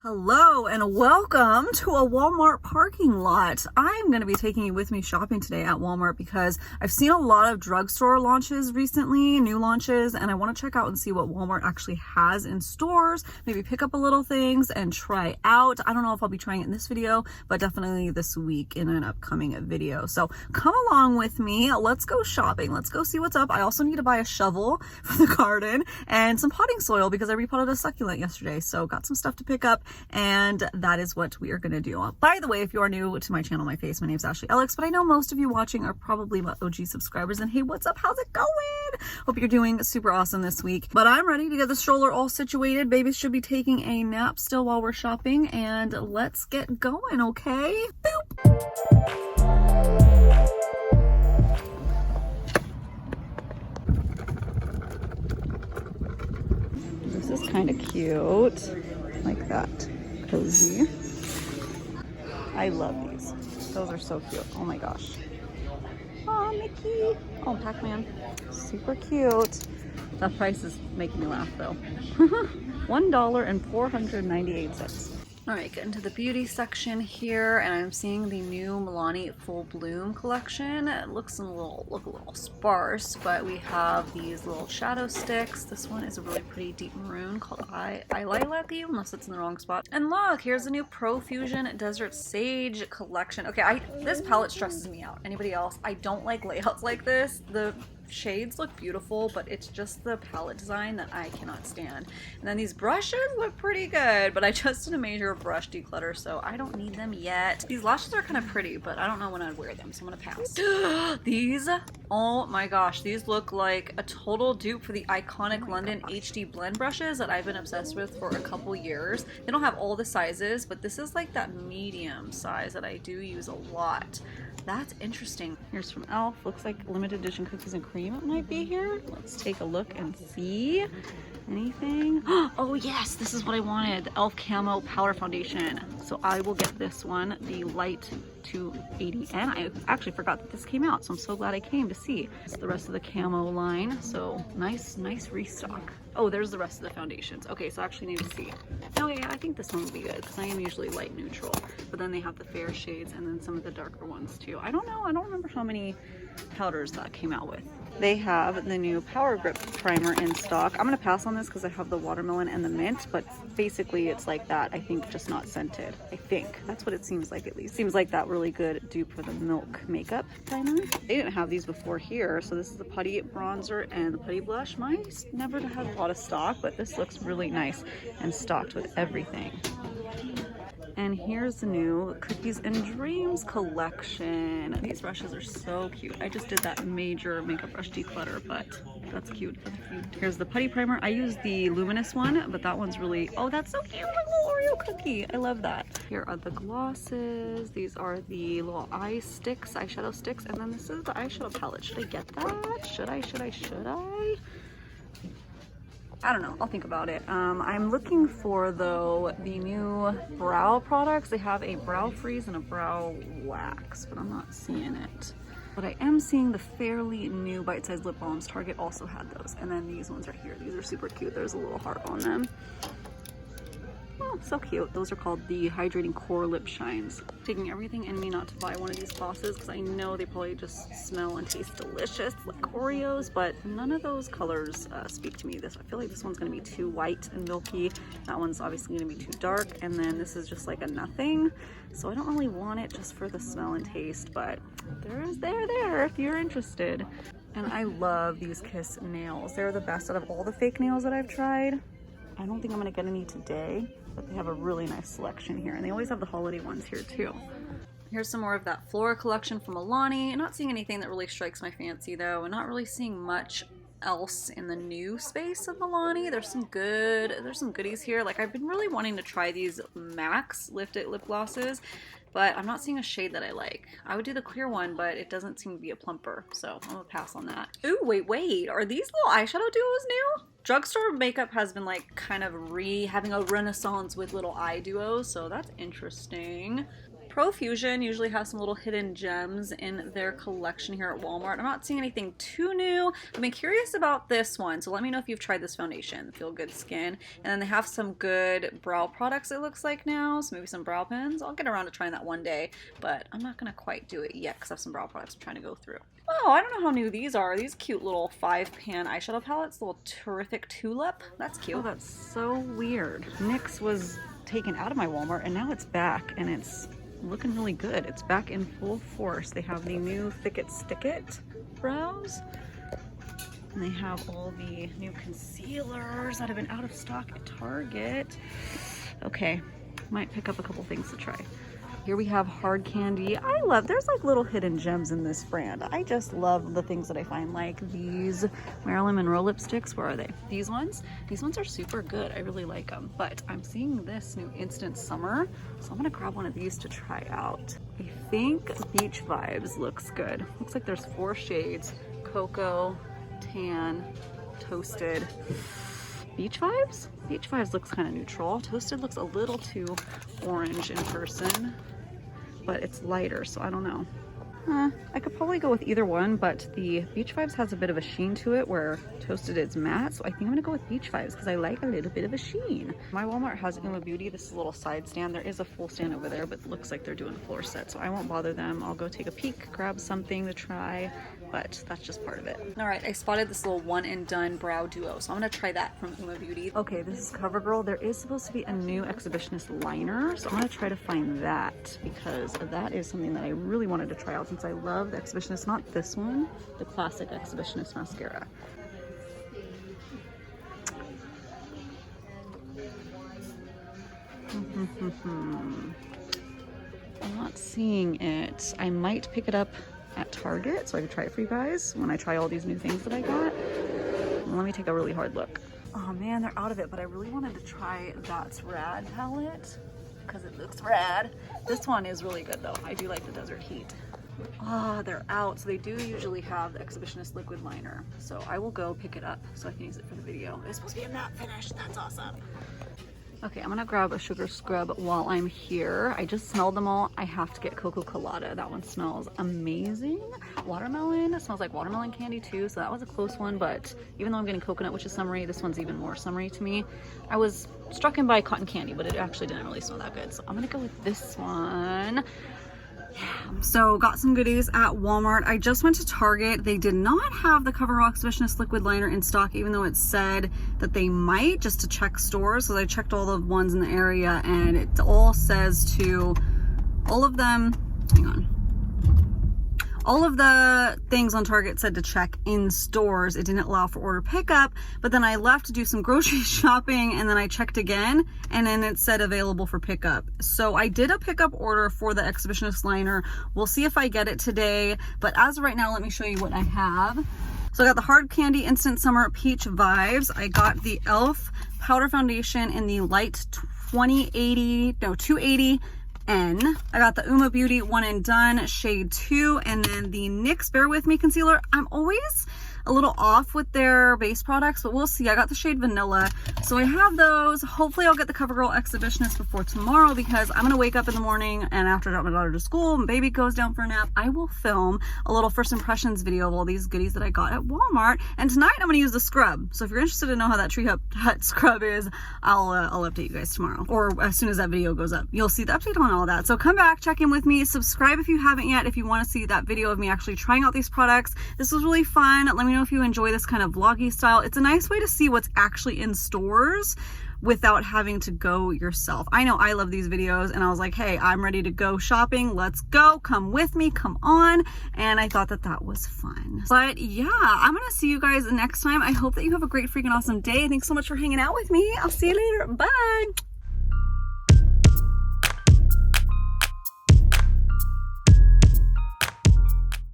Hello and welcome to a Walmart parking lot. I'm going to be taking you with me shopping today at Walmart because I've seen a lot of drugstore launches recently, new launches, and I want to check out and see what Walmart actually has in stores, maybe pick up a little things and try out. I don't know if I'll be trying it in this video, but definitely this week in an upcoming video. So come along with me. Let's go shopping. Let's go see what's up. I also need to buy a shovel for the garden and some potting soil because I repotted a succulent yesterday. So got some stuff to pick up. And that is what we are going to do. By the way, if you are new to my channel, my name is ashleyellix, but I know most of you watching are probably my OG subscribers. And hey, what's up? How's it going? Hope you're doing super awesome this week. But I'm ready to get the stroller all situated. Baby should be taking a nap still while we're shopping. And let's get going, okay? Boop! This is kind of cute. Like that. Cozy. I love these. Those are so cute. Oh my gosh. Oh, Mickey. Oh, Pac-Man. Super cute. That price is making me laugh though. $1.498. All right, get into the beauty section here, and I'm seeing the new Milani Full Bloom collection. It looks a little sparse, but we have these little shadow sticks. This one is a really pretty deep maroon called Eyeshadow, unless it's in the wrong spot. And look, here's the new Profusion Desert Sage collection. Okay, this palette stresses me out. Anybody else? I don't like layouts like this. The shades look beautiful, but it's just the palette design that I cannot stand. And then these brushes look pretty good, but I just did a major brush declutter, so I don't need them yet. These lashes are kind of pretty, but I don't know when I'd wear them, so I'm gonna pass. These, oh my gosh, these look like a total dupe for the iconic London HD blend brushes that I've been obsessed with for a couple years. They don't have all the sizes, but this is like that medium size that I do use a lot. That's interesting. Here's from e.l.f. Looks like limited edition cookies and cream it might be here. Let's take a look and see. Anything? Oh yes, this is what I wanted. The e.l.f. Camo Powder Foundation. So I will get this one, the Light 280. And I actually forgot that this came out, so I'm so glad I came to see. It's the rest of the Camo line. So nice restock. Oh, there's the rest of the foundations. Okay, so I actually need to see. Oh yeah, I think this one will be good because I am usually light neutral. But then they have the fair shades and then some of the darker ones too. I don't know, I don't remember how many powders that came out with. They have the new Power Grip Primer in stock. I'm gonna pass on this because I have the watermelon and the mint, but basically it's like that, I think, just not scented. I think. That's what it seems like at least. Seems like that really good dupe for the Milk Makeup Primer. They didn't have these before here, so this is the Putty Bronzer and the Putty Blush. Mine never had a lot of stock, but this looks really nice and stocked with everything. And here's the new Cookies and Dreams collection. These brushes are so cute. I just did that major makeup brush declutter, but that's cute. Here's the Putty Primer. I use the luminous one, but that one's really, oh, that's so cute, my little Oreo cookie. I love that. Here are the glosses. These are the little eyeshadow sticks. And then this is the eyeshadow palette. Should I get that? Should I? I don't know, I'll think about it. I'm looking for, though, the new brow products. They have a brow freeze and a brow wax, but I'm not seeing it. But I am seeing the fairly new bite-sized lip balms. Target also had those. And then these ones are here. These are super cute. There's a little heart on them. Oh, so cute. Those are called the Hydrating Core Lip Shines. Taking everything in me not to buy one of these glosses because I know they probably just smell and taste delicious like Oreos, but none of those colors speak to me. I feel like this one's going to be too white and milky. That one's obviously going to be too dark, and then this is just like a nothing. So I don't really want it just for the smell and taste, but they're there if you're interested. And I love these Kiss nails. They're the best out of all the fake nails that I've tried. I don't think I'm gonna get any today, but they have a really nice selection here. And they always have the holiday ones here too. Here's some more of that Flora collection from Milani. Not seeing anything that really strikes my fancy though, and not really seeing much else in the new space of Milani. There's some goodies here. Like, I've been really wanting to try these Max Lifted lip glosses, but I'm not seeing a shade that I like. I would do the clear one, but it doesn't seem to be a plumper, so I'm gonna pass on that. Ooh, wait, are these little eyeshadow duos new? Drugstore makeup has been like kind of having a renaissance with little eye duos, so that's interesting. Profusion usually has some little hidden gems in their collection here at Walmart. I'm not seeing anything too new. I've been curious about this one, so let me know if you've tried this foundation, Feel Good Skin. And then they have some good brow products, it looks like now, so maybe some brow pens. I'll get around to trying that one day, but I'm not going to quite do it yet because I have some brow products I'm trying to go through. Oh, I don't know how new these are. These cute little 5-pan eyeshadow palettes, little Terrific Tulip. That's cute. Oh, that's so weird. NYX was taken out of my Walmart and now it's back and it's looking really good. It's back in full force. They have the new Thick It Stick It brows. And they have all the new concealers that have been out of stock at Target. Okay, might pick up a couple things to try. Here we have Hard Candy. There's like little hidden gems in this brand. I just love the things that I find, like these Marilyn Monroe lipsticks. Where are they? These ones? These ones are super good. I really like them. But I'm seeing this new Instant Summer, so I'm gonna grab one of these to try out. I think Beach Vibes looks good. Looks like there's 4 shades: Cocoa, Tan, Toasted. Beach Vibes? Beach Vibes looks kind of neutral. Toasted looks a little too orange in person, but it's lighter, so I don't know. I could probably go with either one, but the Beach Vibes has a bit of a sheen to it where Toasted is matte, so I think I'm gonna go with Beach Vibes because I like a little bit of a sheen. My Walmart has Uma Beauty. This is a little side stand. There is a full stand over there, but it looks like they're doing a floor set, so I won't bother them. I'll go take a peek, grab something to try, but that's just part of it. All right, I spotted this little one and done brow duo, so I'm gonna try that from Uma Beauty. Okay, this is CoverGirl. There is supposed to be a new Exhibitionist liner, so I'm gonna try to find that because that is something that I really wanted to try out since I love the Exhibitionist, not this one, the classic Exhibitionist mascara. I'm not seeing it. I might pick it up at Target so I can try it for you guys when I try all these new things that I got. Let me take a really hard look. Oh man, they're out of it, but I really wanted to try That's Rad palette because it looks rad. This one is really good though. I do like the Desert Heat. Oh, they're out. So they do usually have the Exhibitionist liquid liner. So I will go pick it up so I can use it for the video. It's supposed to be a matte finish. That's awesome. Okay, I'm gonna grab a sugar scrub while I'm here. I just smelled them all. I have to get Coco Colada. That one smells amazing. Watermelon, it smells like watermelon candy too, so that was a close one, but even though I'm getting coconut, which is summery, this one's even more summery to me. I was struck in by cotton candy, but it actually didn't really smell that good, so I'm gonna go with this one. Yeah. So got some goodies at Walmart. I just went to Target. They did not have the CoverGirl Exhibitionist liquid liner in stock, even though it said that they might, just to check stores. So I checked all the ones in the area and it all says to all of them, hang on. All of the things on Target said to check in stores. It didn't allow for order pickup, but then I left to do some grocery shopping and then I checked again and then it said available for pickup. So I did a pickup order for the Exhibitionist liner. We'll see if I get it today, but as of right now, let me show you what I have. So I got the Hard Candy Instant Summer Peach Vibes. I got the e.l.f. powder foundation in the light 280 N. I got the Uma Beauty One and Done shade 2 and then the NYX Bear With Me concealer. I'm always a little off with their base products, but we'll see. I got the shade Vanilla, so I have those. Hopefully I'll get the CoverGirl Exhibitionist before tomorrow because I'm gonna wake up in the morning and after I drop my daughter to school, my baby goes down for a nap, I will film a little first impressions video of all these goodies that I got at Walmart. And tonight I'm gonna use the scrub. So if you're interested to know how that Tree Hut scrub is, I'll update you guys tomorrow or as soon as that video goes up. You'll see the update on all that. So come back, check in with me, subscribe if you haven't yet, if you want to see that video of me actually trying out these products. This was really fun. Let me know if you enjoy this kind of vloggy style. It's a nice way to see what's actually in stores without having to go yourself. I know I love these videos and I was like, hey, I'm ready to go shopping. Let's go. Come with me. Come on. And I thought that that was fun. But yeah, I'm going to see you guys next time. I hope that you have a great freaking awesome day. Thanks so much for hanging out with me. I'll see you later. Bye.